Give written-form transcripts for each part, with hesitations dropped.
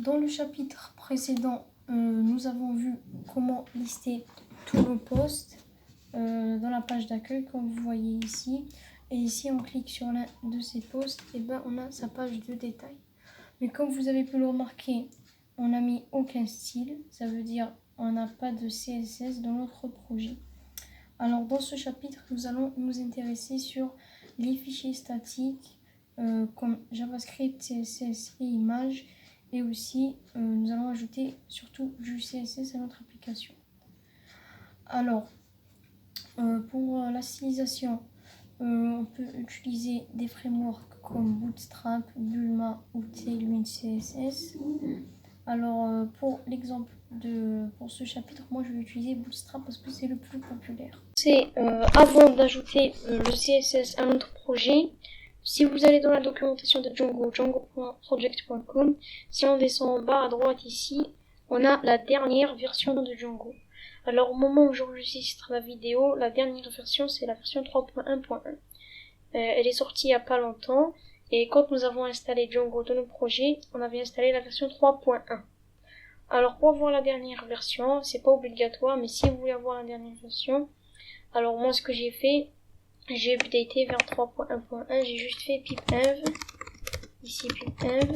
Dans le chapitre précédent, nous avons vu comment lister tous nos posts dans la page d'accueil, comme vous voyez ici. Et ici, on clique sur l'un de ces posts, et ben on a sa page de détail. Mais comme vous avez pu le remarquer, on n'a mis aucun style. Ça veut dire on n'a pas de CSS dans notre projet. Alors dans ce chapitre, nous allons nous intéresser sur les fichiers statiques comme JavaScript, CSS et images. Et aussi, nous allons ajouter surtout du CSS à notre application. Alors, pour la stylisation, on peut utiliser des frameworks comme Bootstrap, Bulma ou Tailwind CSS. Alors, pour l'exemple pour ce chapitre, moi je vais utiliser Bootstrap parce que c'est le plus populaire. C'est avant d'ajouter le CSS à notre projet. Si vous allez dans la documentation de Django, django.project.com, si on descend en bas à droite ici, on a la dernière version de Django. Alors au moment où j'enregistre la vidéo, la dernière version c'est la version 3.1.1. Elle est sortie il n'y a pas longtemps, et quand nous avons installé Django dans nos projets, on avait installé la version 3.1. Alors pour avoir la dernière version, c'est pas obligatoire, mais si vous voulez avoir la dernière version, alors moi ce que j'ai fait, j'ai updaté vers 3.1.1, j'ai juste fait pipenv, ici pipenv,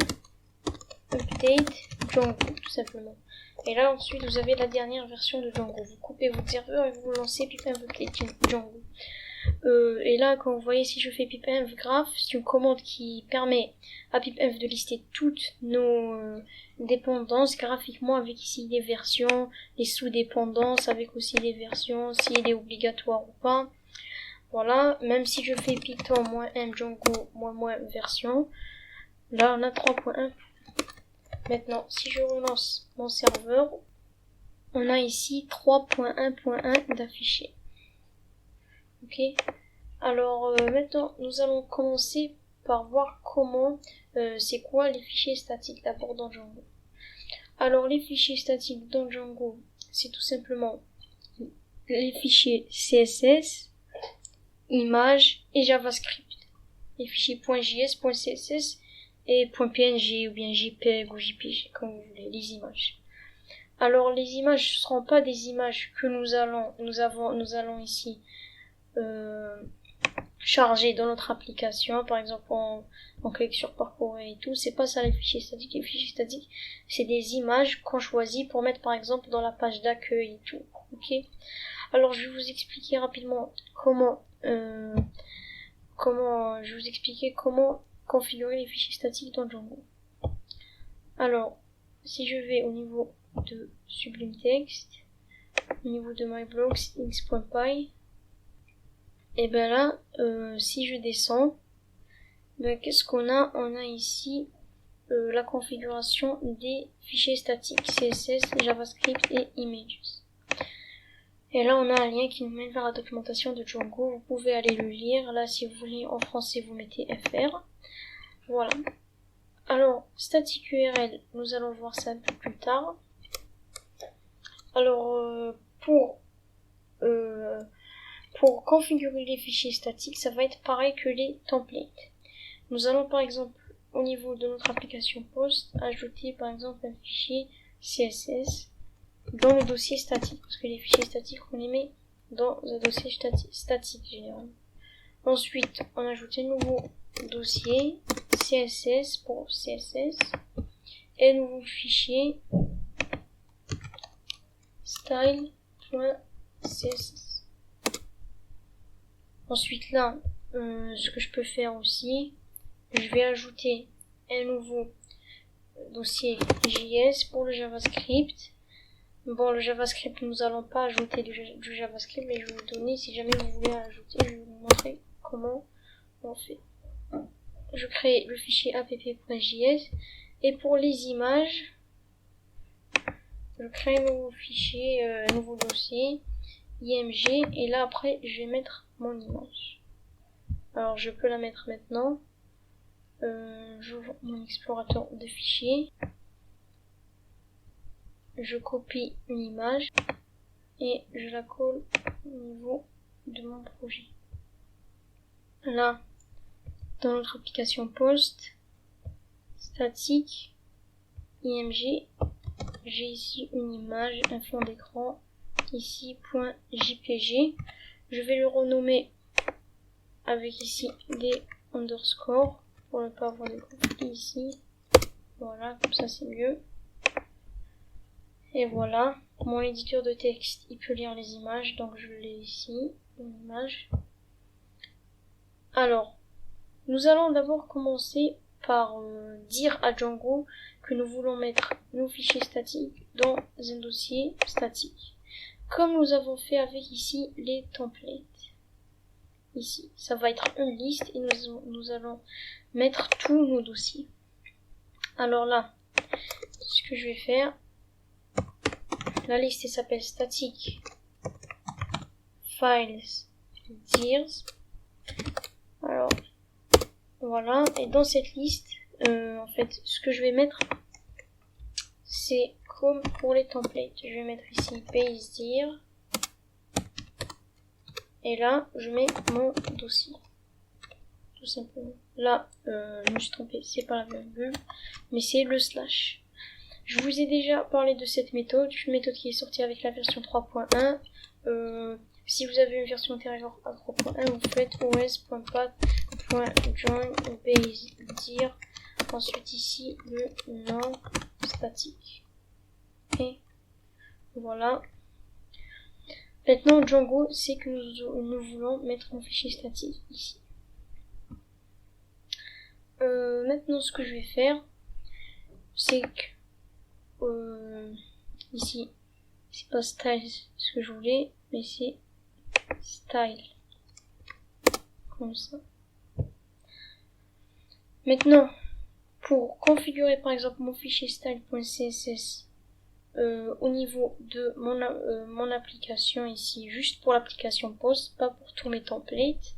update Django tout simplement. Et là ensuite vous avez la dernière version de Django. Vous coupez votre serveur et vous lancez pipenv update Django. Et là quand vous voyez, si je fais pipenv graph, c'est une commande qui permet à pipenv de lister toutes nos dépendances graphiquement, avec ici des versions, les sous-dépendances, avec aussi des versions, s'il est obligatoire ou pas. Voilà, même si je fais Python -m Django - version, là on a 3.1. Maintenant, si je relance mon serveur, on a ici 3.1.1 d'affiché. Ok. Alors maintenant, nous allons commencer par voir comment, c'est quoi les fichiers statiques d'abord dans Django. Alors les fichiers statiques dans Django, c'est tout simplement les fichiers CSS, images et JavaScript. Les fichiers .js, .css et .png ou bien JPEG ou JPG, comme vous voulez, les images. Alors les images ne seront pas des images que nous allons ici charger dans notre application. Par exemple, on clique sur parcourir et tout. C'est pas ça les fichiers statiques. Les fichiers statiques, c'est des images qu'on choisit pour mettre par exemple dans la page d'accueil et tout. Ok. Alors je vais vous expliquer rapidement comment configurer les fichiers statiques dans Django. Alors, si je vais au niveau de Sublime Text, au niveau de my blog x.py, et ben là, si je descends, ben qu'est-ce qu'on a? On a ici la configuration des fichiers statiques CSS, JavaScript et Images. Et là, on a un lien qui nous mène vers la documentation de Django. Vous pouvez aller le lire. Là, si vous voulez en français, vous mettez FR. Voilà. Alors, static URL, nous allons voir ça un peu plus tard. Alors, pour configurer les fichiers statiques, ça va être pareil que les templates. Nous allons par exemple, au niveau de notre application Post, ajouter par exemple un fichier CSS dans le dossier statique, parce que les fichiers statiques, on les met dans un dossier statique généralement. Ensuite, on ajoute un nouveau dossier CSS pour CSS et un nouveau fichier style.css. Ensuite là, ce que je peux faire aussi, je vais ajouter un nouveau dossier JS pour le JavaScript. Bon, le JavaScript, nous allons pas ajouter du JavaScript, mais je vais vous donner, si jamais vous voulez ajouter, je vais vous montrer comment on fait. Je crée le fichier app.js, et pour les images, je crée un nouveau fichier, un nouveau dossier, img, et là après, je vais mettre mon image. Alors, je peux la mettre maintenant. J'ouvre mon explorateur de fichiers. Je copie une image et je la colle au niveau de mon projet. Là, dans notre application Post, statique, .img, j'ai ici une image, un fond d'écran, ici .jpg. Je vais le renommer avec ici des underscores pour ne pas avoir de conflit ici. Voilà, comme ça c'est mieux. Et voilà, mon éditeur de texte, il peut lire les images, donc je l'ai ici, une image. Alors, nous allons d'abord commencer par dire à Django que nous voulons mettre nos fichiers statiques dans un dossier statique. Comme nous avons fait avec ici les templates. Ici, ça va être une liste et nous allons mettre tous nos dossiers. Alors là, ce que je vais faire, la liste s'appelle static files dirs. Alors voilà, et dans cette liste, en fait, ce que je vais mettre, c'est comme pour les templates. Je vais mettre ici base dir. Et là, je mets mon dossier. Tout simplement. Là, je me suis trompée, c'est pas la virgule, mais c'est le slash. Je vous ai déjà parlé de cette méthode, une méthode qui est sortie avec la version 3.1. Si vous avez une version antérieure à 3.1, vous faites os.path.join base dir. Ensuite ici, le nom statique. Et voilà. Maintenant, Django sait que nous voulons mettre un fichier statique ici. Maintenant, ce que je vais faire, c'est que ici, c'est pas style ce que je voulais, mais c'est style. Comme ça. Maintenant, pour configurer par exemple mon fichier style.css au niveau de mon application ici, juste pour l'application post, pas pour tous mes templates.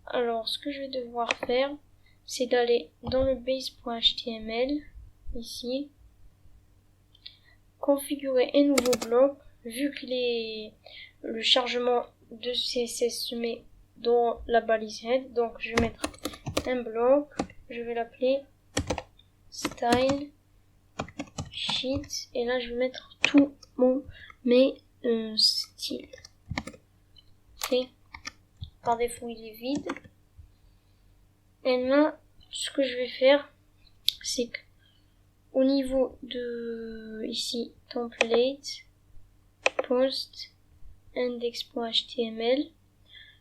Alors, ce que je vais devoir faire, c'est d'aller dans le base.html, ici, configurer un nouveau bloc, vu que le chargement de CSS se met dans la balise head, donc je vais mettre un bloc, je vais l'appeler style sheet, et là je vais mettre tout mes styles. Ok, par défaut il est vide. Et là, ce que je vais faire, c'est que au niveau de ici template post index.html,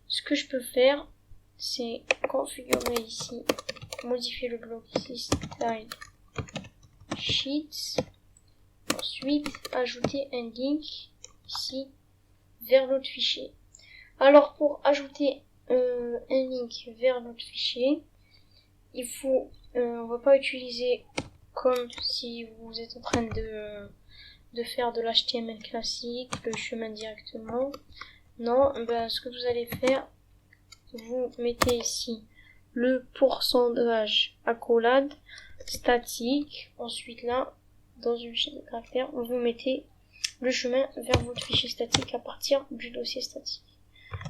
ce que je peux faire, c'est configurer ici, modifier le bloc ici style sheets, ensuite ajouter un link ici vers l'autre fichier. Alors pour ajouter un link vers notre fichier, il faut, on va pas utiliser comme si vous êtes en train de faire de l'HTML classique, le chemin directement. Non, ce que vous allez faire, vous mettez ici le pourcentage accolade statique. Ensuite là, dans une chaîne de caractères, vous mettez le chemin vers votre fichier statique à partir du dossier statique.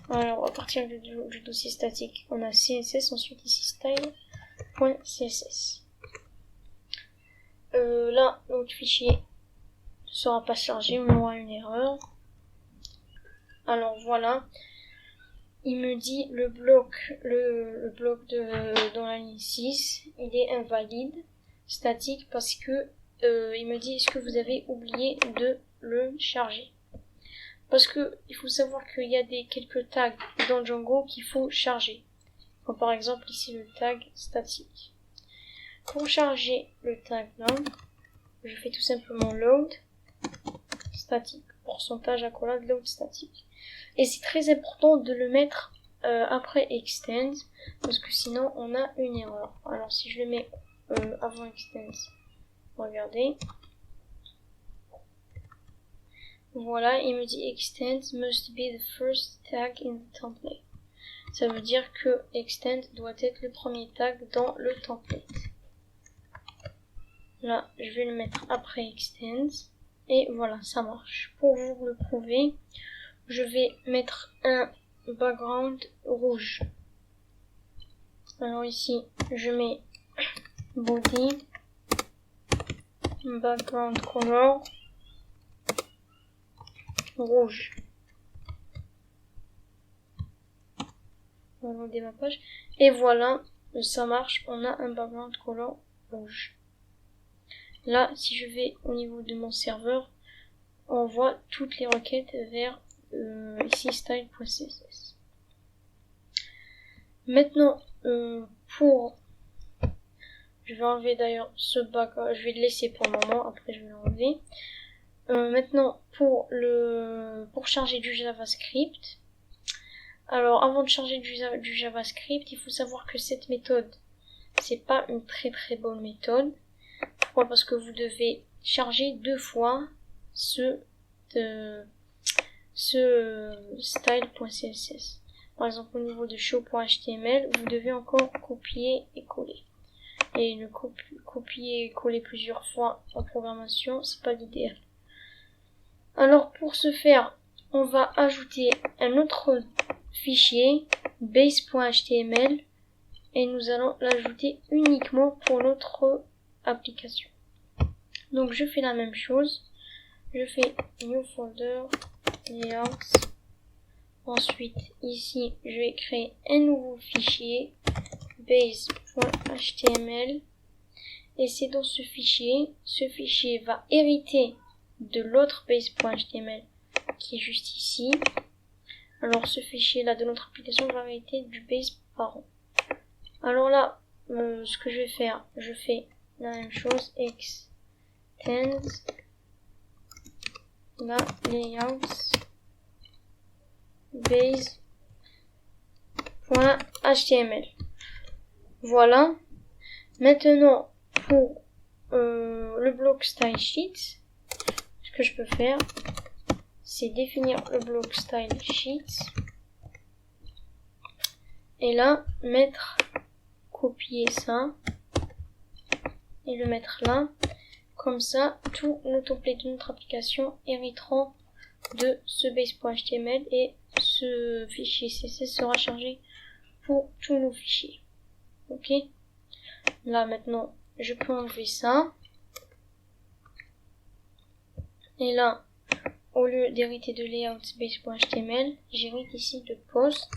Alors, à partir du dossier statique, on a CSS, ensuite ici style.css. Là, notre fichier ne sera pas chargé, on aura une erreur. Alors voilà, il me dit le bloc dans la ligne 6, il est invalide, statique, parce que il me dit est-ce que vous avez oublié de le charger. Parce que il faut savoir qu'il y a quelques tags dans Django qu'il faut charger. Comme par exemple ici le tag statique. Pour charger le tag là, je fais tout simplement load statique, pourcentage accolade load statique. Et c'est très important de le mettre après extend, parce que sinon on a une erreur. Alors si je le mets avant extend, regardez. Voilà, il me dit extend must be the first tag in the template. Ça veut dire que extend doit être le premier tag dans le template. Là, je vais le mettre après extend. Et voilà, ça marche. Pour vous le prouver, je vais mettre un background rouge. Alors ici, je mets body background color rouge. On va loader ma page. Et voilà, ça marche, on a un background color rouge. Là, si je vais au niveau de mon serveur, on voit toutes les requêtes vers ici style.css. Maintenant, je vais enlever d'ailleurs ce background, je vais le laisser pour le moment, après je vais l'enlever. Maintenant, pour charger du JavaScript, alors avant de charger du JavaScript, il faut savoir que cette méthode, c'est pas une très très bonne méthode. Pourquoi? Parce que vous devez charger 2 fois ce style.css. Par exemple, au niveau de show.html, vous devez encore copier et coller. Et le copier et coller plusieurs fois en programmation, c'est pas l'idéal. Alors pour ce faire, on va ajouter un autre fichier, base.html, et nous allons l'ajouter uniquement pour notre application. Donc je fais la même chose, je fais new folder, layouts. Ensuite, ici, je vais créer un nouveau fichier, base.html, et c'est dans ce fichier va hériter de l'autre base.html qui est juste ici. Alors ce fichier là de notre application va hériter du base parent. Alors là, ce que je vais faire, je fais la même chose, extends la layouts base.html. Voilà. Maintenant, pour le bloc style sheet, ce que je peux faire, c'est définir le bloc style sheet et là copier ça et le mettre là. Comme ça, tous nos templates de notre application hériteront de ce base.html et ce fichier CSS sera chargé pour tous nos fichiers. Ok. Là maintenant, je peux enlever ça. Et là, au lieu d'hériter de layout base.html, j'hérite ici de post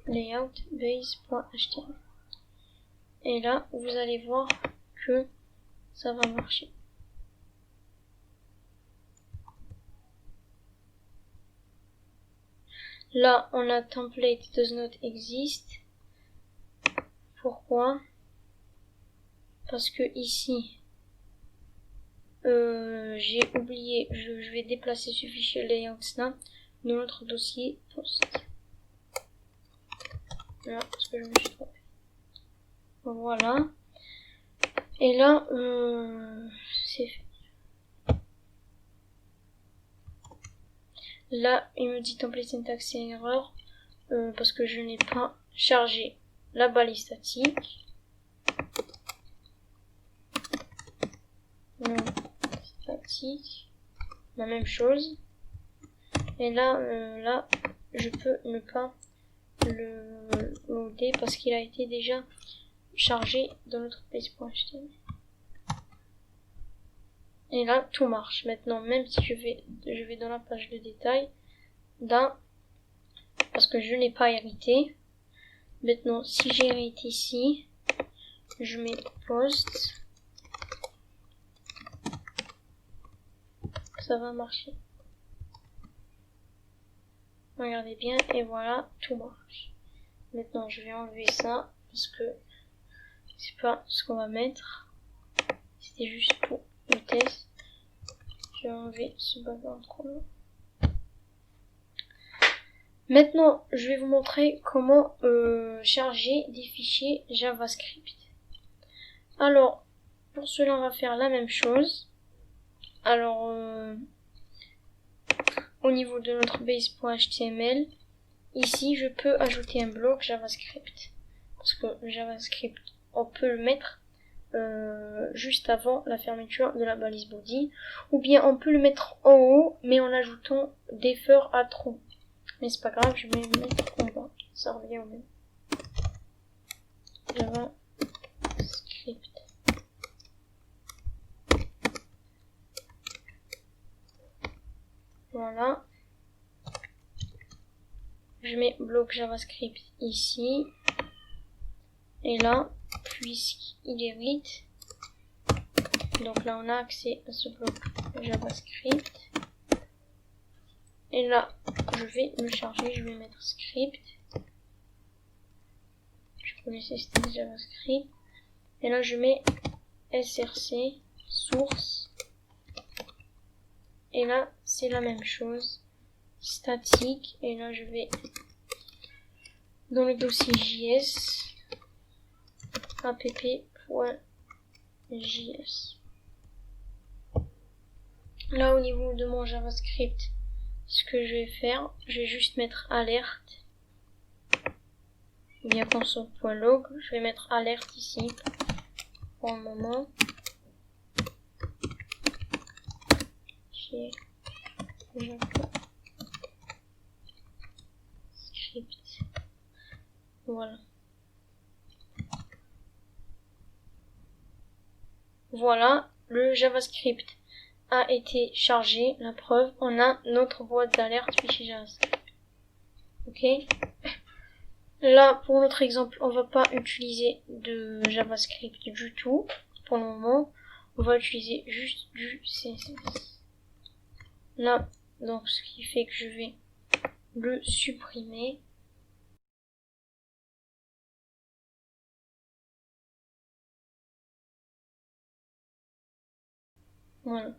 layout base.html. Et là, vous allez voir que ça va marcher. Là, on a template does not exist. Pourquoi? Parce que ici, j'ai oublié, je vais déplacer ce fichier layouts là dans notre dossier post. Là, parce que je me suis trompé. Voilà. Et là, c'est fait. Là, il me dit template syntax et erreur parce que je n'ai pas chargé la balise statique. Non, statique. La même chose. Et là, je peux ne pas le loader parce qu'il a été déjà chargé dans notre base.html. Et là, tout marche. Maintenant, même si je vais dans la page de détail, là, parce que je n'ai pas hérité. Maintenant, si j'hérite ici, je mets post. Ça va marcher. Regardez bien, et voilà, tout marche. Maintenant, je vais enlever ça, parce que c'est pas ce qu'on va mettre. C'était juste pour le test. Je vais enlever ce background color. Maintenant, je vais vous montrer comment charger des fichiers JavaScript. Alors, pour cela, on va faire la même chose. Alors, au niveau de notre base.html, ici, je peux ajouter un bloc JavaScript. Parce que le JavaScript, on peut le mettre juste avant la fermeture de la balise body. Ou bien, on peut le mettre en haut, mais en ajoutant des fers à trous. Mais c'est pas grave, je vais le mettre en bas. Ça revient au même. JavaScript. Voilà. Je mets bloc JavaScript ici. Et là, puisqu'il hérite, donc là on a accès à ce bloc JavaScript. Et là, je vais le charger, je vais mettre script. Je connaissais c'était JavaScript. Et là je mets src, source. Et là, c'est la même chose. Statique. Et là, je vais dans le dossier JS. app.js. Là, au niveau de mon JavaScript, ce que je vais faire, je vais juste mettre alerte. Bien console.log. Je vais mettre alerte ici. Pour le moment. Script. Voilà. Voilà, le JavaScript a été chargé. La preuve, on a notre boîte d'alerte fichier JavaScript. Ok. Là, pour notre exemple, on va pas utiliser de JavaScript du tout. Pour le moment, on va utiliser juste du CSS. Là, donc ce qui fait que je vais le supprimer. Voilà.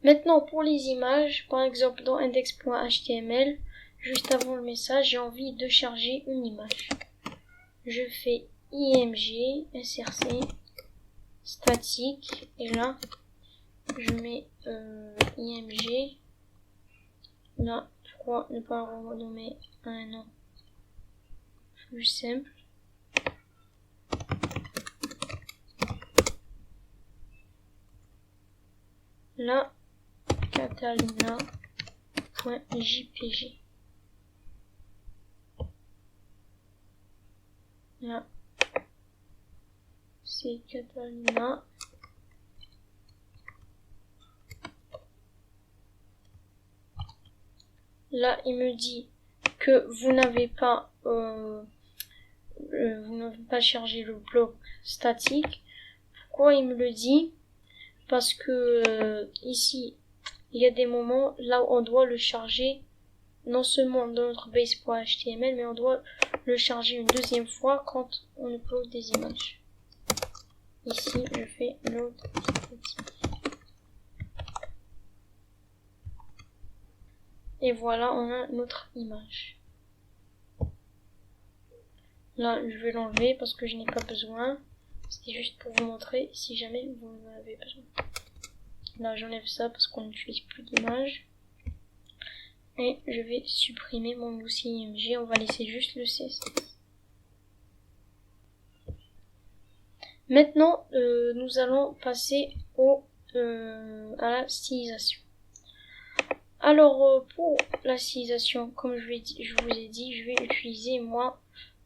Maintenant, pour les images, par exemple dans index.html, juste avant le message, j'ai envie de charger une image. Je fais img, src, statique, et là, je mets img. Là, pourquoi ne pas renommer un nom plus simple? Là, catalina.jpg. Là, c'est Catalina. Là, il me dit que vous n'avez pas chargé le bloc statique. Pourquoi il me le dit? Parce que ici, il y a des moments là où on doit le charger non seulement dans notre base.html, mais on doit le charger une deuxième fois quand on upload des images. Ici, je fais load statique. Et voilà, on a notre image. Là, je vais l'enlever parce que je n'ai pas besoin. C'était juste pour vous montrer si jamais vous en avez besoin. Là, j'enlève ça parce qu'on n'utilise plus d'image. Et je vais supprimer mon dossier IMG. On va laisser juste le CSS. Maintenant, nous allons passer à la stylisation. Alors, pour la stylisation, comme je vous ai dit, je vais utiliser moi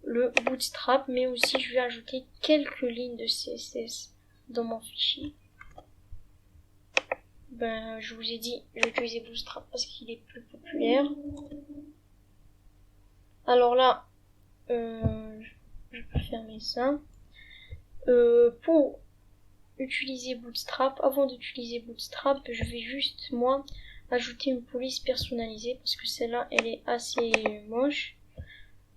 le Bootstrap, mais aussi je vais ajouter quelques lignes de CSS dans mon fichier. Je vous ai dit, je vais utiliser Bootstrap parce qu'il est plus populaire. Alors là, je peux fermer ça. Pour utiliser Bootstrap, avant d'utiliser Bootstrap, je vais juste, moi, ajouter une police personnalisée parce que celle-là, elle est assez moche.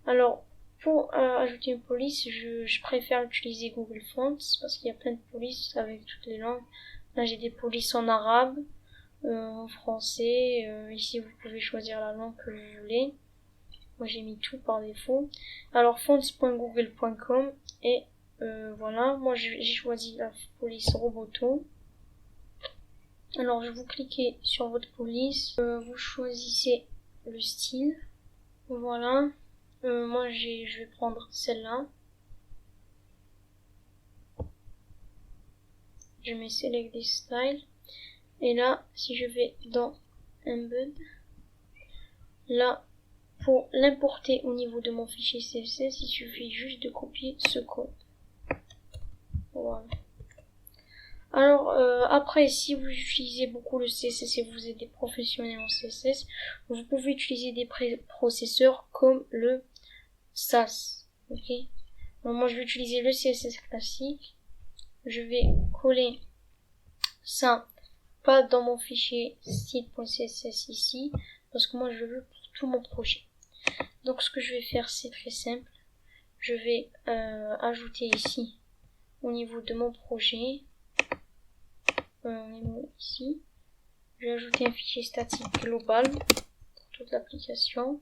Alors, pour ajouter une police, je préfère utiliser Google Fonts parce qu'il y a plein de polices avec toutes les langues. Là, j'ai des polices en arabe, en français. Ici, vous pouvez choisir la langue que vous voulez. Moi, j'ai mis tout par défaut. Alors, fonts.google.com et voilà. Moi, j'ai choisi la police Roboto. Alors, vous cliquez sur votre police. Vous choisissez le style. Voilà. Moi, je vais prendre celle-là. Je mets Select this style. Et là, si je vais dans Embed, là, pour l'importer au niveau de mon fichier CSS, il suffit juste de copier ce code. Voilà. Alors, après, si vous utilisez beaucoup le CSS et vous êtes des professionnels en CSS, vous pouvez utiliser des processeurs comme le SAS. Ok. Alors, moi, je vais utiliser le CSS classique. Je vais coller ça, pas dans mon fichier style.css ici, parce que moi, je le veux pour tout mon projet. Donc, ce que je vais faire, c'est très simple. Je vais ajouter ici, au niveau de mon projet, ici, je vais ajouter un fichier statique global pour toute l'application.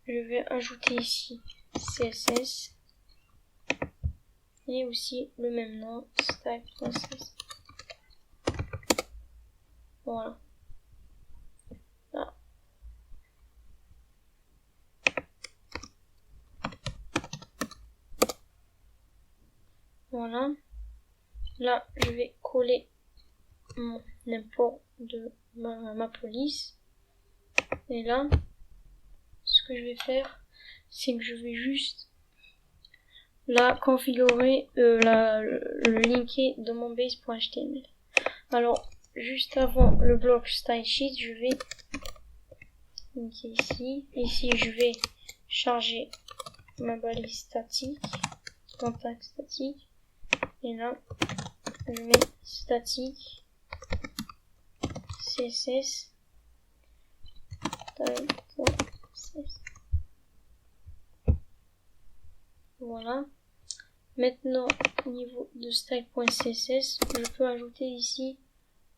Je vais ajouter ici CSS et aussi le même nom, stack.css. Voilà. Là. Voilà. Là, je vais coller mon import de ma police. Et là, ce que je vais faire, c'est que je vais juste la configurer, le linker dans mon base.html. Alors, juste avant le bloc style sheet, je vais linker ici. Ici, je vais charger ma balise statique, mon tag statique. Et là, je mets statique CSS tag.css. Voilà. Maintenant, au niveau de style.css, je peux ajouter ici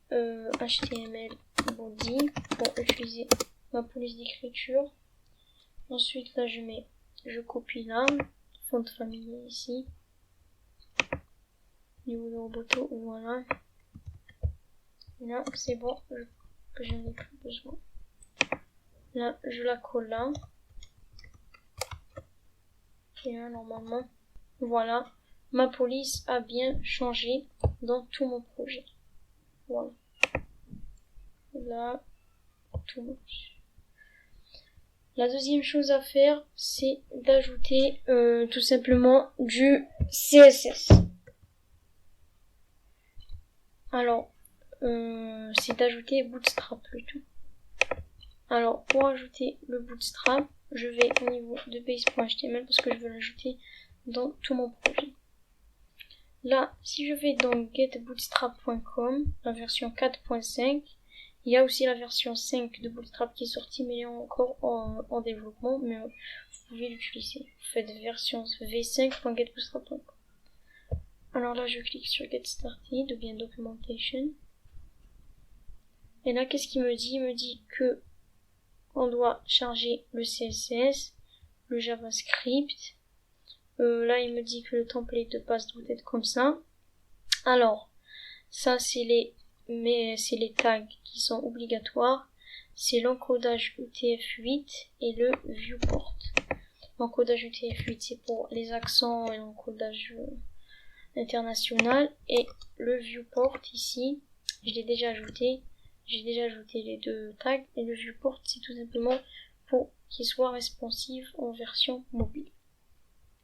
HTML body pour utiliser ma police d'écriture. Ensuite, là, je copie là, font familier ici. Au niveau de Roboto, voilà. Et là, c'est bon, je n'en ai plus besoin. Là, je la colle là. Et là, normalement, voilà. Ma police a bien changé dans tout mon projet. Voilà. Là, tout marche. La deuxième chose à faire, c'est d'ajouter tout simplement du CSS. Alors, c'est d'ajouter Bootstrap plutôt. Alors, pour ajouter le Bootstrap, je vais au niveau de base.html parce que je veux l'ajouter dans tout mon projet. Là, si je vais dans getbootstrap.com, la version 4.5, il y a aussi la version 5 de Bootstrap qui est sortie, mais elle est encore en développement, mais vous pouvez l'utiliser. Vous faites version v5.getbootstrap.com. Alors là, je clique sur Get Started ou bien Documentation. Et là, qu'est-ce qu'il me dit? Il me dit que on doit charger le CSS, le JavaScript. Là, il me dit que le template de base doit être comme ça. Alors, ça, c'est les tags qui sont obligatoires. C'est l'encodage UTF-8 et le viewport. L'encodage UTF-8, c'est pour les accents et l'encodage international. Et le viewport, ici, je l'ai déjà ajouté. J'ai déjà ajouté les deux tags. Et le viewport, c'est tout simplement pour qu'il soit responsive en version mobile.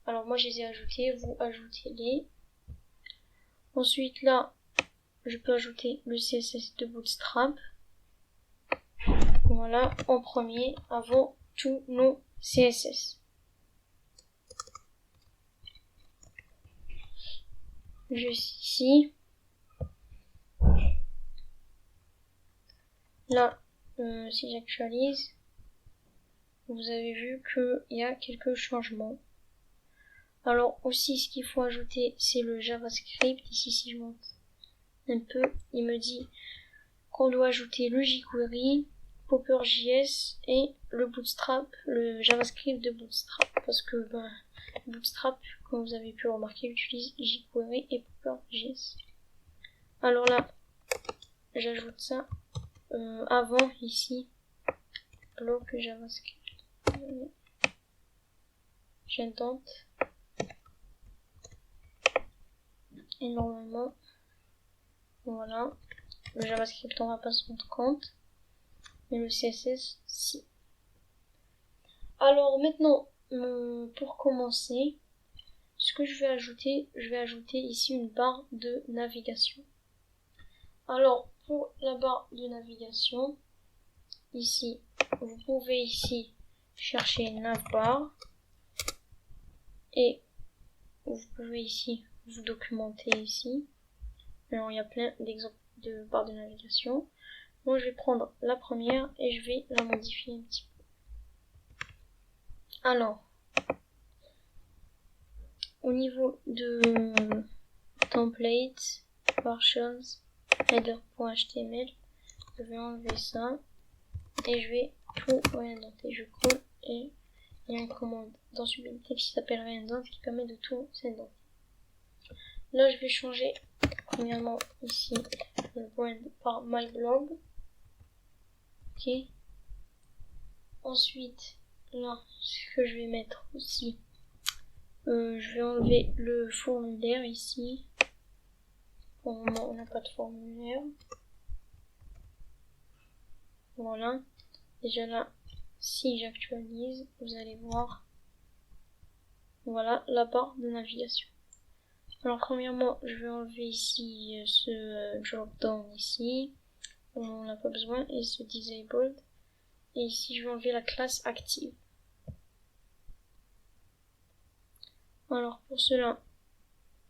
Alors moi, je les ai ajoutés. Vous ajoutez-les. Ensuite, là, je peux ajouter le CSS de Bootstrap. Voilà, en premier, avant tous nos CSS. Juste ici. Là, si j'actualise, vous avez vu qu'il y a quelques changements. Alors aussi, ce qu'il faut ajouter, c'est le JavaScript. Ici, si je monte un peu, il me dit qu'on doit ajouter le jQuery, Popper.js et le Bootstrap, le JavaScript de Bootstrap. Parce que Bootstrap, comme vous avez pu le remarquer, utilise jQuery et Popper.js. Alors là, j'ajoute ça avant ici, bloc JavaScript. J'intente. Et normalement, voilà, le JavaScript on va pas se rendre compte, mais le CSS si. Alors maintenant, pour commencer, ce que je vais ajouter ici une barre de navigation. Alors, pour la barre de navigation, ici, vous pouvez ici chercher navbar et vous pouvez ici vous documenter ici. Alors, il y a plein d'exemples de barres de navigation. Moi, je vais prendre la première et je vais la modifier un petit peu. Alors, au niveau de template, partials, header.html, je vais enlever ça et je vais tout réindenter. Je colle et il y a une commande dans Sublime Text qui s'appelle réindent qui permet de tout s'indenter. Là, je vais changer premièrement ici le brand par myblog. Ok. Ensuite, là, ce que je vais mettre aussi, je vais enlever le formulaire ici. Pour le moment, on n'a pas de formulaire. Voilà. Déjà là, si j'actualise, vous allez voir. Voilà la barre de navigation. Alors premièrement, je vais enlever ici ce drop down ici. On n'a pas besoin. Et ce disabled. Et ici, je vais enlever la classe active. Alors pour cela,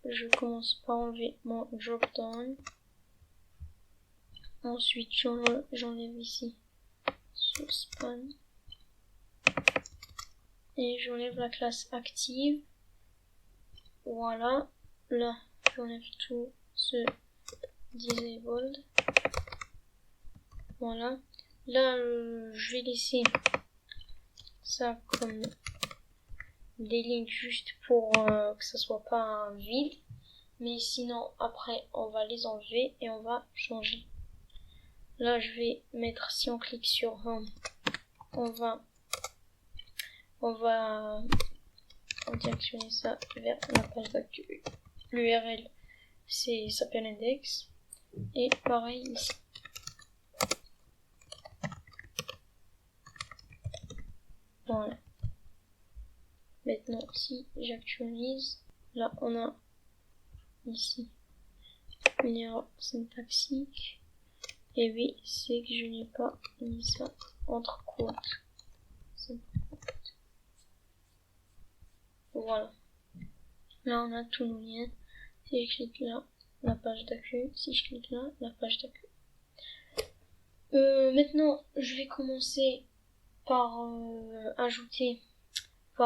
je commence par enlever mon drop down. Ensuite, j'enlève ici ce span. Et j'enlève la classe active. Voilà. Là, j'enlève tout ce disabled. Voilà. Là, je vais laisser ça comme des lignes juste pour que ça soit pas vide. Mais sinon, après, on va les enlever et on va changer. Là, je vais mettre, si on clique sur Home, on va directionner ça vers la page d'accueil. L'URL, s'appelle index. Et pareil ici. Voilà. Maintenant, si j'actualise, là, on a ici une erreur syntaxique. Et oui, c'est que je n'ai pas mis ça entre quotes. Voilà. Là, on a tous nos liens. Si je clique là, la page d'accueil. Si je clique là, la page d'accueil. Maintenant, je vais commencer par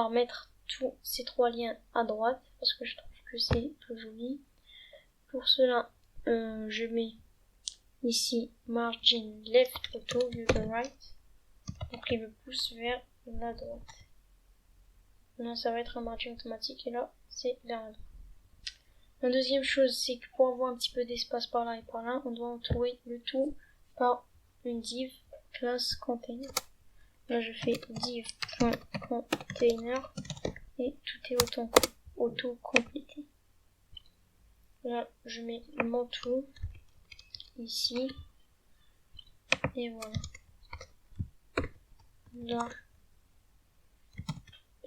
mettre tous ces trois liens à droite parce que je trouve que c'est plus joli. Pour cela, je mets ici margin left auto view the right pour qu'il me pousse vers la droite. Là, ça va être un margin automatique et là, c'est vers la droite. La deuxième chose, c'est que pour avoir un petit peu d'espace par là et par là, on doit entourer le tout par une div class container. Là, je fais div.container et tout est auto-complété. Là, je mets mon tout ici et voilà. Là,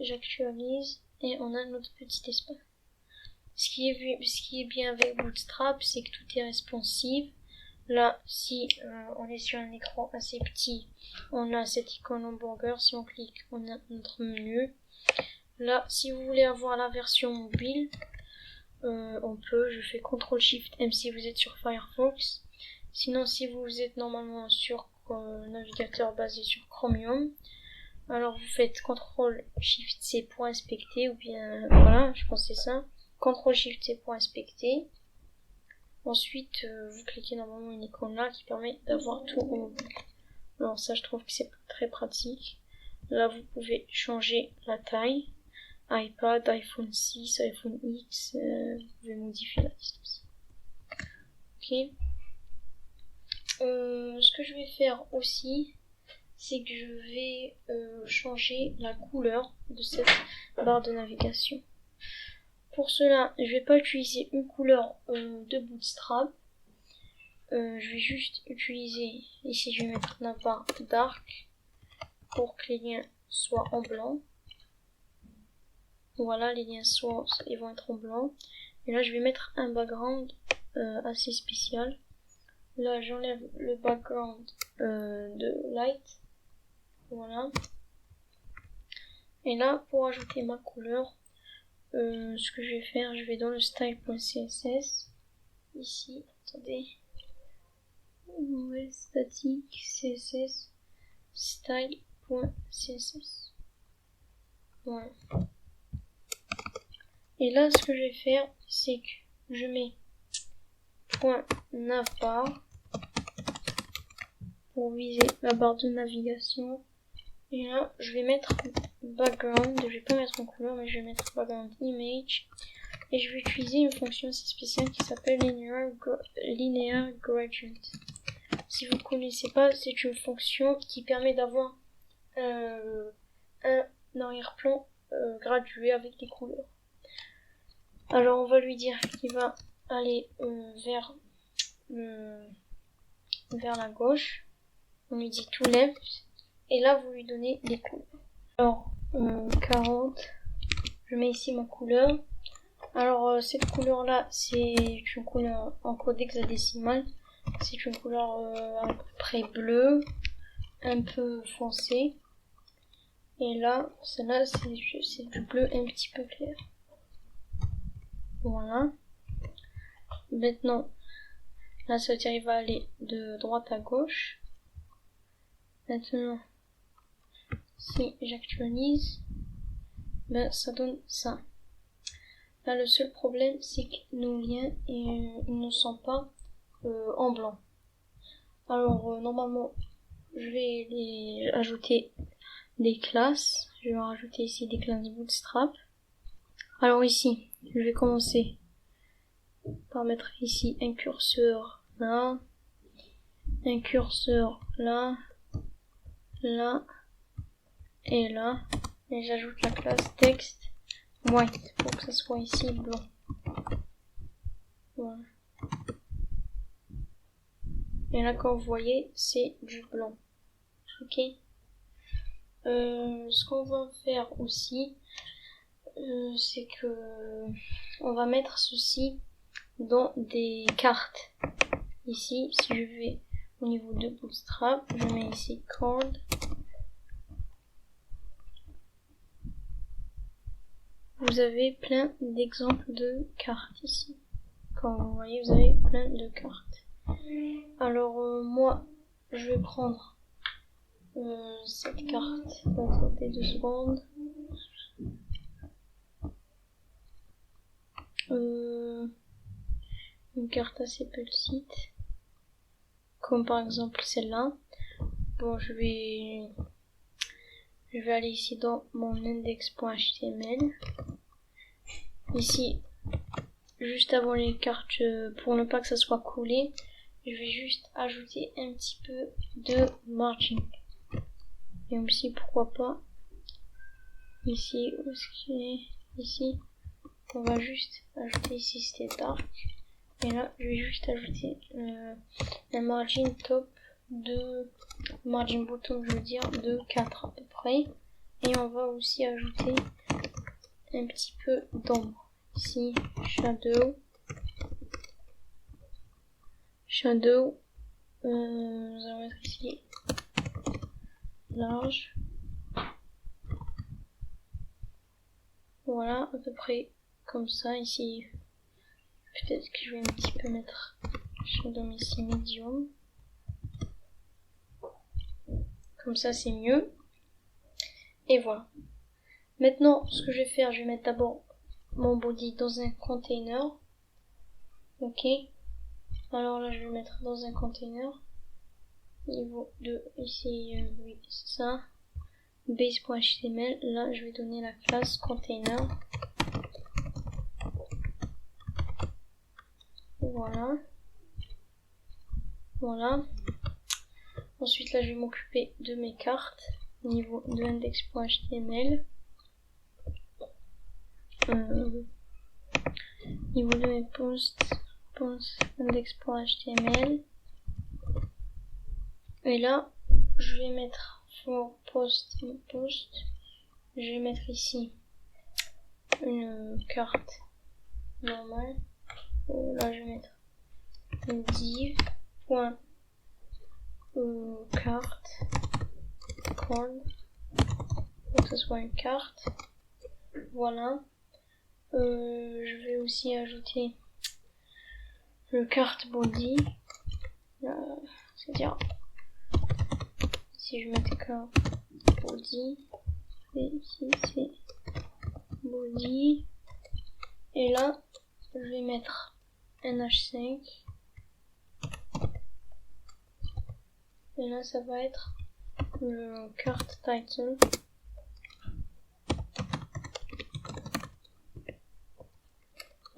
j'actualise et on a notre petit espace. Ce qui est bien avec Bootstrap, c'est que tout est responsive. Là, si on est sur un écran assez petit, on a cette icône hamburger. Si on clique, on a notre menu. Là, si vous voulez avoir la version mobile, on peut. Je fais CTRL-SHIFT-M si vous êtes sur Firefox. Sinon, si vous êtes normalement sur navigateur basé sur Chromium, alors vous faites CTRL-SHIFT-C pour inspecter, ou bien, voilà, je pense que c'est ça. CTRL-SHIFT-C pour inspecter. Ensuite, vous cliquez normalement une icône là qui permet d'avoir tout au mobile. Alors ça, je trouve que c'est très pratique. Là, vous pouvez changer la taille. iPad, iPhone 6, iPhone X, vous pouvez modifier la distance. Ok. Ce que je vais faire aussi, c'est que je vais changer la couleur de cette barre de navigation. Pour cela, je vais pas utiliser une couleur de Bootstrap. Je vais juste utiliser, ici je vais mettre la barre dark pour que les liens soit en blanc. Voilà, les liens soit ils vont être en blanc. Et là je vais mettre un background assez spécial. Là j'enlève le background de light. Voilà. Et là pour ajouter ma couleur, ce que je vais faire, je vais dans le style.css. Ici, attendez. Nouvelle statique CSS style.css. Voilà. Et là, ce que je vais faire, c'est que je mets point navbar pour viser la barre de navigation. Et là, je vais mettre background. Je vais pas mettre en couleur, mais je vais mettre background image. Et je vais utiliser une fonction assez spéciale qui s'appelle linear gradient. Si vous ne connaissez pas, c'est une fonction qui permet d'avoir un arrière-plan gradué avec des couleurs. Alors on va lui dire qu'il va aller vers la gauche. On lui dit to left. Et là vous lui donnez des couleurs. Alors 40. Je mets ici ma couleur. Alors cette couleur là c'est une couleur en code hexadécimal. C'est une couleur à peu près bleue, un peu foncé. Et là, celle-là, c'est du bleu un petit peu clair. Voilà. Maintenant, là, ça veut dire qu'il va aller de droite à gauche. Maintenant, si j'actualise, ben ça donne ça. Là, le seul problème, c'est que nos liens, ils ne sont pas en blanc. Alors normalement je vais les ajouter des classes. Je vais rajouter ici des classes Bootstrap. Alors ici je vais commencer par mettre ici un curseur là, un curseur là, là et là, et j'ajoute la classe text white pour que ça soit ici blanc. Voilà. Et là, comme vous voyez, c'est du blanc. Ok. Ce qu'on va faire aussi, c'est que on va mettre ceci dans des cartes. Ici, si je vais au niveau de Bootstrap, je mets ici Chord. Vous avez plein d'exemples de cartes ici. Comme vous voyez, vous avez plein de cartes. Alors moi, je vais prendre cette carte. Attendez 2 secondes. Une carte assez petite, comme par exemple celle-là. Bon, je vais aller ici dans mon index.html. Ici, juste avant les cartes, pour ne pas que ça soit collé, je vais juste ajouter un petit peu de margin. Et aussi, pourquoi pas, ici, où est-ce qu'il est? Ici, on va juste ajouter ici, c'était dark. Et là, je vais juste ajouter un margin top de margin bottom, je veux dire, de 4 à peu près. Et on va aussi ajouter un petit peu d'ombre. Ici, shadow, nous allons mettre ici large. Voilà, à peu près comme ça. Ici, peut-être que je vais un petit peu mettre shadow ici medium. Comme ça, c'est mieux. Et voilà. Maintenant, ce que je vais faire, je vais mettre d'abord mon body dans un container. Ok. Alors là, je vais mettre dans un container. Niveau 2, ici, oui, c'est ça. Base.html. Là, je vais donner la classe container. Voilà. Voilà. Ensuite, là, je vais m'occuper de mes cartes. Niveau de index.html. Niveau de mes posts index.html. Et là, je vais mettre pour post, je vais mettre ici une carte normale. Là, je vais mettre une div point carte card pour que ce soit une carte. Voilà. Je vais aussi ajouter le carte body, c'est-à-dire si je mettais carte body, et ici c'est body, et là je vais mettre un H5, et là ça va être le carte title.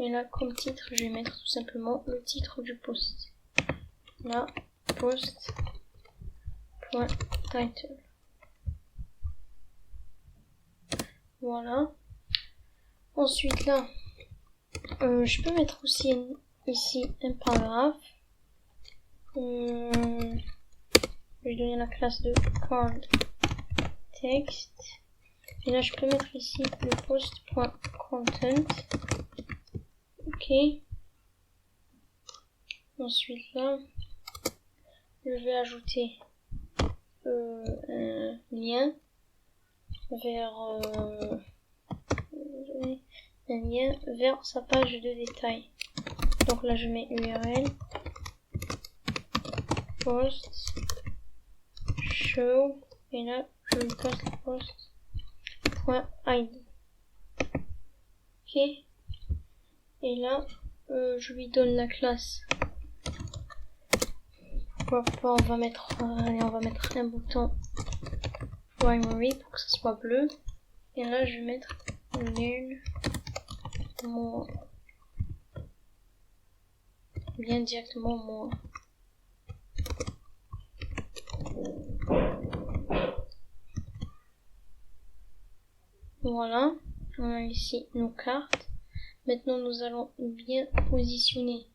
Et là, comme titre, je vais mettre tout simplement le titre du post. Là, post.title. Voilà. Ensuite, là, je peux mettre aussi ici un paragraphe. Je vais donner la classe de card text. Et là, je peux mettre ici le post.content. Ok. Ensuite là, je vais ajouter un lien vers sa page de détail. Donc là, je mets URL post show et là, je lui passe le post.id. Ok. Et là, je lui donne la classe. Pourquoi pas, on va mettre un bouton primary pour que ça soit bleu. Et là, je vais mettre learn more. Bien directement more. Voilà, on a ici nos cartes. Maintenant, nous allons bien positionner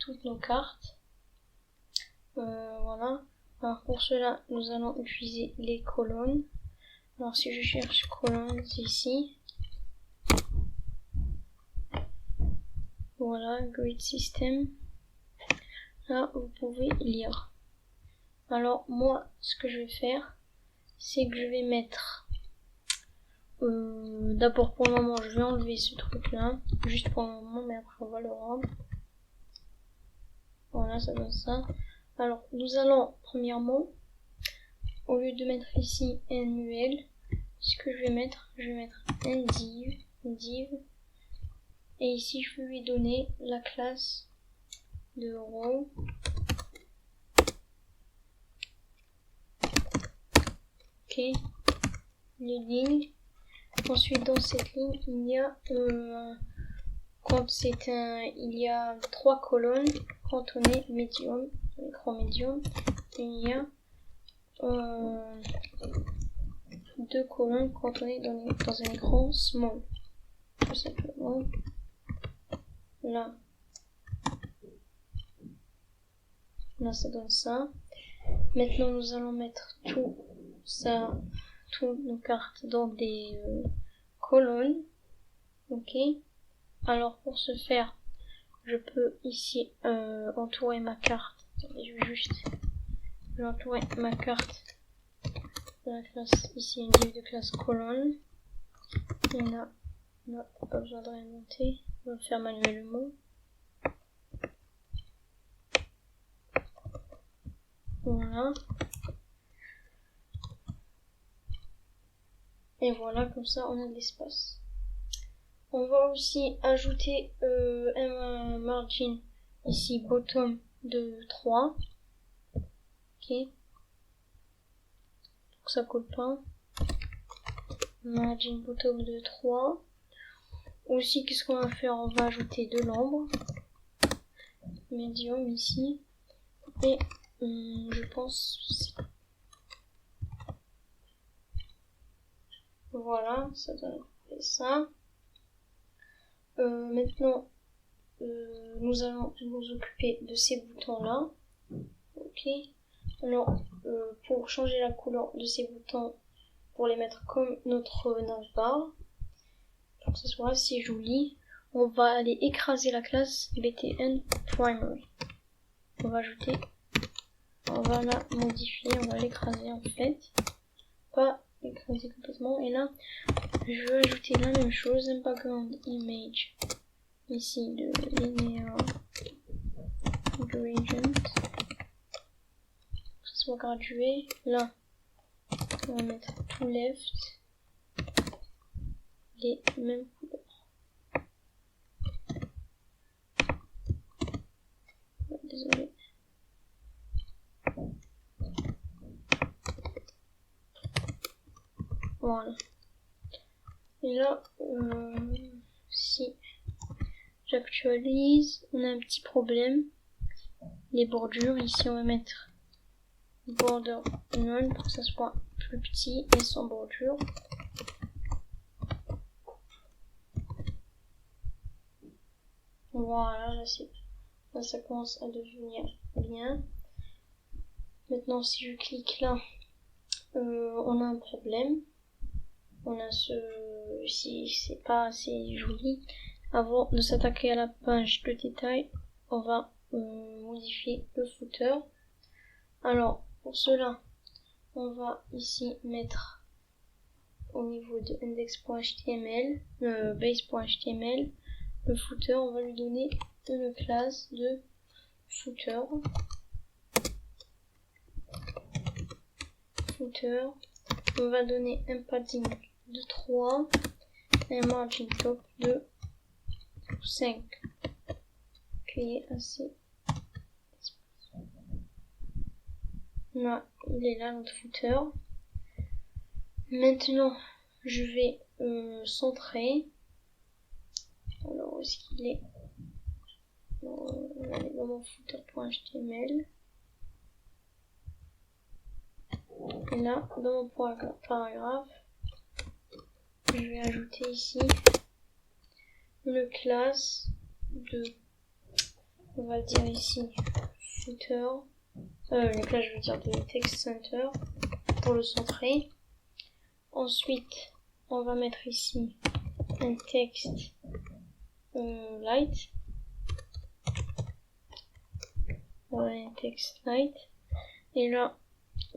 toutes nos cartes. Voilà. Alors pour cela, nous allons utiliser les colonnes. Alors si je cherche colonnes ici, voilà, grid system. Là, vous pouvez lire. Alors moi, ce que je vais faire, c'est que je vais mettre d'abord pour le moment, je vais enlever ce truc là, juste pour le moment, mais après on va le rendre. Voilà, ça donne ça. Alors, nous allons, premièrement, au lieu de mettre ici un UL, ce que je vais mettre un div, et ici je vais lui donner la classe de row. Ok, les lignes. Ensuite, dans cette ligne, il y a il y a 3 colonnes quand on est médium, écran médium, et il y a 2 colonnes quand on est dans un écran small. Tout simplement. Là, ça donne ça. Maintenant, nous allons mettre toutes nos cartes dans des colonnes. Ok. Alors, pour ce faire, je peux ici entourer ma carte. Attendez, je vais entourer ma carte de la classe, ici une div de classe colonne. Et là, pas besoin de réinventer. On va le faire manuellement. Voilà. Et voilà, comme ça, on a de l'espace. On va aussi ajouter un margin ici, bottom de 3. Ok. Pour que ça colle pas. Margin bottom de 3. Aussi, qu'est-ce qu'on va faire? On va ajouter de l'ombre. Medium ici. Et je pense... Voilà, ça donne ça. Maintenant, nous allons nous occuper de ces boutons-là. Ok. Alors, pour changer la couleur de ces boutons, pour les mettre comme notre navbar, pour que ce soit assez joli, on va aller écraser la classe btn primary. On va ajouter, on va la modifier, on va l'écraser en fait, pas écraser complètement. Et là, je vais ajouter la même chose, un background image ici de linear gradient, que ce soit gradué. Là, on va mettre to left, les mêmes couleurs. Désolé. Voilà. Et là, si j'actualise, on a un petit problème. Les bordures, ici on va mettre border none pour que ça soit plus petit et sans bordure. Voilà, là ça commence à devenir bien. Maintenant si je clique là, on a un problème. On a si c'est pas assez joli. Avant de s'attaquer à la page de détail, on va modifier le footer. Alors pour cela, on va ici mettre au niveau de index.html, base.html, le footer, on va lui donner une classe de footer. On va donner un padding de 3 et un margin top de 5, qui est assez. Là, il est là notre footer. Maintenant, je vais centrer. Alors, où est-ce qu'il est? On va aller dans mon footer.html. Et là, dans mon paragraphe, je vais ajouter ici une classe de, on va dire ici, footer, une classe, je veux dire, de text center pour le centrer. Ensuite, on va mettre ici un texte light. Un texte light. Et là,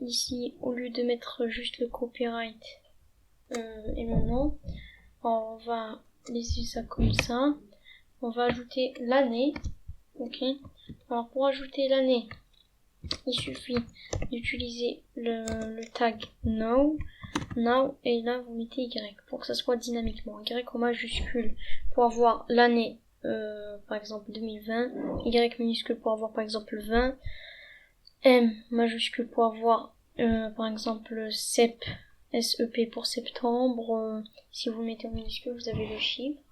ici, au lieu de mettre juste le copyright et le nom, on va laisser ça comme ça. On va ajouter l'année. Ok. Alors pour ajouter l'année, il suffit d'utiliser le tag now, et là vous mettez Y pour que ça soit dynamiquement. Y en majuscule pour avoir l'année, par exemple 2020, Y minuscule pour avoir par exemple 20, M majuscule pour avoir par exemple SEP, SEP pour septembre. Si vous mettez en minuscule, vous avez le chiffre.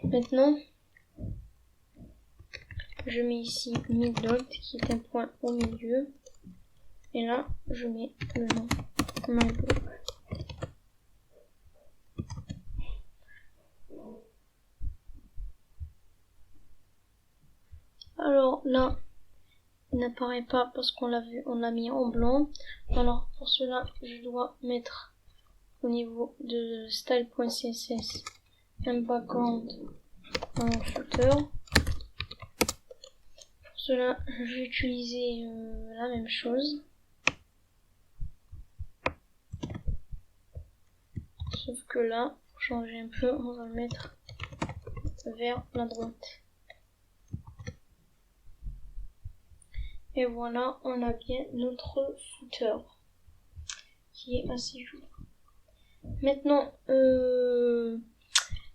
Maintenant, je mets ici midDot qui est un point au milieu. Et là, je mets le nom myblog. Alors là, il n'apparaît pas parce qu'on l'a vu, on l'a mis en blanc. Alors pour cela, je dois mettre au niveau de style.css un background dans mon footer. Pour cela, je vais utiliser la même chose. Sauf que là, pour changer un peu, on va le mettre vers la droite. Et voilà, on a bien notre footer qui est assez joli. Maintenant,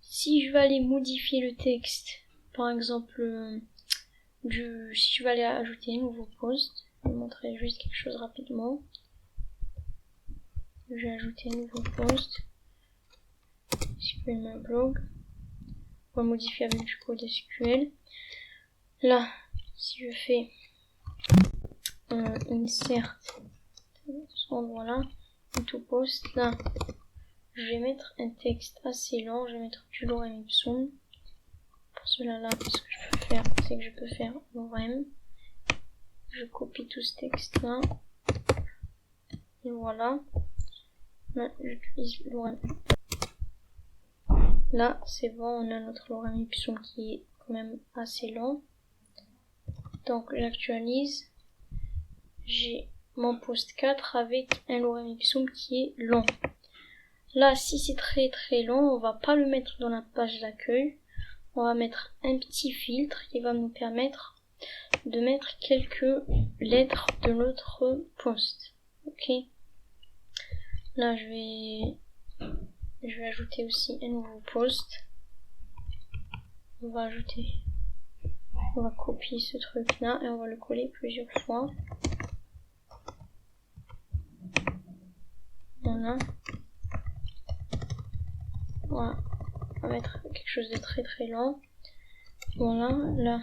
si je vais aller modifier le texte, par exemple, si je vais aller ajouter un nouveau post, je vais vous montrer juste quelque chose rapidement. Je vais ajouter un nouveau post. SQL myblog. On va modifier avec du code SQL. Là, si je fais insert cet endroit-là, to post, là, je vais mettre un texte assez long. Je vais mettre du lorem ipsum. Pour cela là, ce que je peux faire, c'est que je peux faire lorem je copie tout ce texte là. Et voilà. Là, j'utilise l'orem. Là, c'est bon, on a notre lorem ipsum qui est quand même assez long. Donc, j'actualise. J'ai mon post 4 avec un lorem ipsum qui est long. Là, si c'est très très long, on va pas le mettre dans la page d'accueil. On va mettre un petit filtre qui va nous permettre de mettre quelques lettres de notre post. Ok. Là, je vais ajouter aussi un nouveau post. On va copier ce truc là et on va le coller plusieurs fois. Voilà. Voilà. On va mettre quelque chose de très très long. Voilà. Là,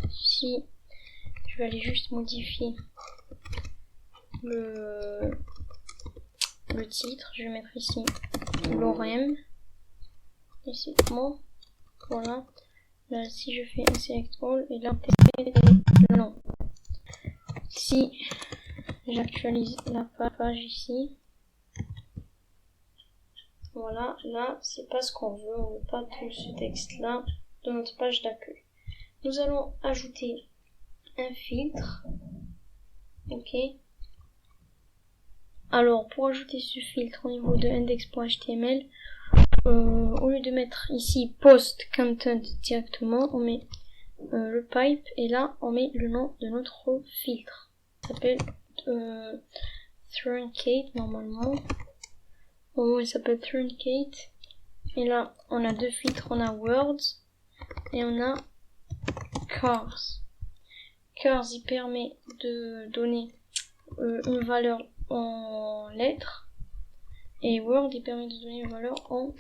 ici, je vais aller juste modifier le titre. Je vais mettre ici lorem. Et c'est bon. Voilà. Là, si je fais un select all, et là, c'est long. Si j'actualise la page ici, voilà, là, c'est pas ce qu'on veut. On veut pas tout ce texte-là dans notre page d'accueil. Nous allons ajouter un filtre. Ok. Alors, pour ajouter ce filtre au niveau de index.html, au lieu de mettre ici post content directement, on met le pipe et là on met le nom de notre filtre. Ça s'appelle truncate normalement. Au moment il s'appelle truncate. Et là on a deux filtres, on a words et on a cars. Cars il permet de donner une valeur en lettres. Et Word, il permet de donner une valeur en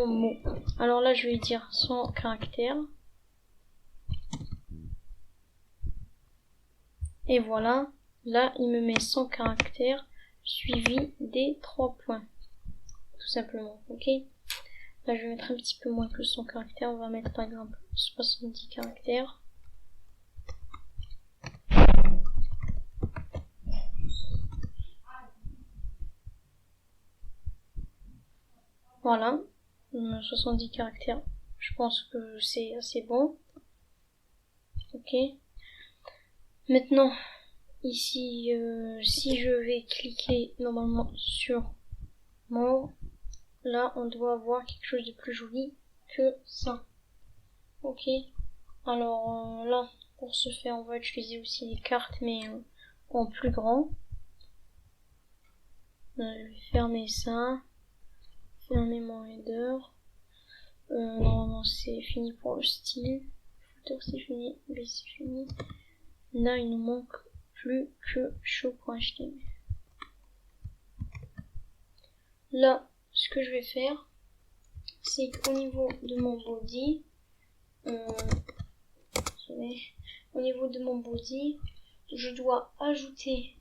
mots. Alors là, je vais dire 100 caractères. Et voilà. Là, il me met 100 caractères suivi des 3 points. Tout simplement. Ok. Là, je vais mettre un petit peu moins que 100 caractères. On va mettre par exemple 70 caractères. Voilà. 70 caractères. Je pense que c'est assez bon. Ok. Maintenant, ici, si je vais cliquer normalement sur More, là, on doit avoir quelque chose de plus joli que ça. Ok. Alors là, pour ce faire, on va utiliser aussi les cartes, mais en plus grand. Je vais fermer ça. Fermer mon header. Normalement, c'est fini pour le style. Footer, c'est fini. B, c'est fini. Là, il nous manque plus que show.html. Là, ce que je vais faire, c'est qu'au niveau de mon body, je dois ajouter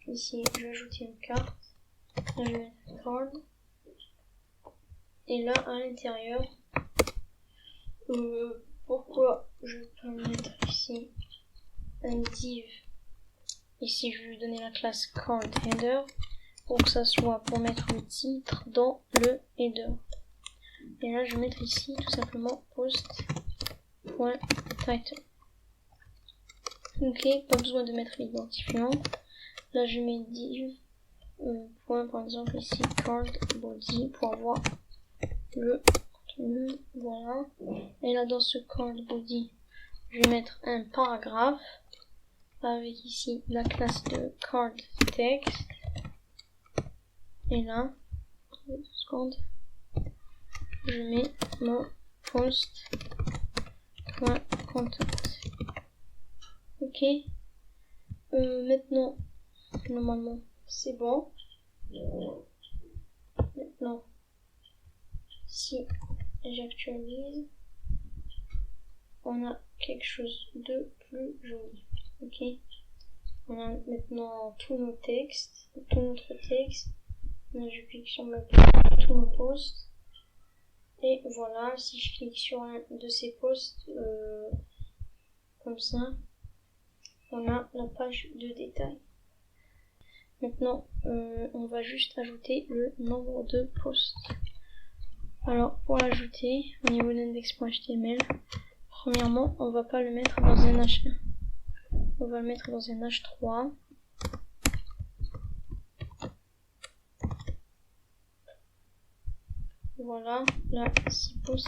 ici, je vais ajouter une carte. Là, je vais mettre card. Et là, à l'intérieur, pourquoi je peux mettre ici un div. Ici, je vais lui donner la classe card header pour que ça soit pour mettre le titre dans le header. Et là, je vais mettre ici tout simplement post.title. Ok, pas besoin de mettre l'identifiant. Là, je mets div point par exemple ici card body pour avoir le contenu. Voilà. Et là, dans ce card body, je vais mettre un paragraphe avec ici la classe de card text. Et là, 2 secondes, je mets mon post.content. Ok. Maintenant, normalement, c'est bon. Maintenant, si j'actualise, on a quelque chose de plus joli. Ok. On a maintenant tous nos textes, tout notre texte. Là, je clique sur tous nos posts. Et voilà, si je clique sur un de ces posts, comme ça, on a la page de détail. Maintenant, on va juste ajouter le nombre de posts. Alors, pour l'ajouter, au niveau de l'index.html, premièrement, on va pas le mettre dans un H1. On va le mettre dans un H3. Voilà, là, 6 posts.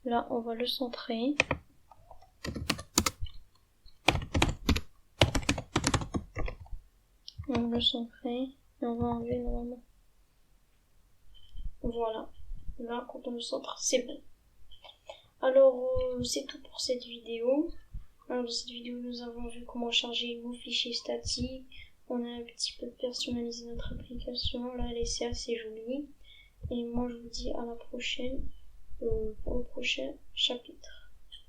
Là, on va le centrer. On va le centrer et on va enlever normalement. Voilà. Là, quand on le centre, c'est bon. Alors, c'est tout pour cette vidéo. Alors, dans cette vidéo, nous avons vu comment charger vos fichiers statiques. On a un petit peu personnalisé notre application. Là, elle est assez jolie. Et moi, je vous dis à la prochaine pour le prochain chapitre.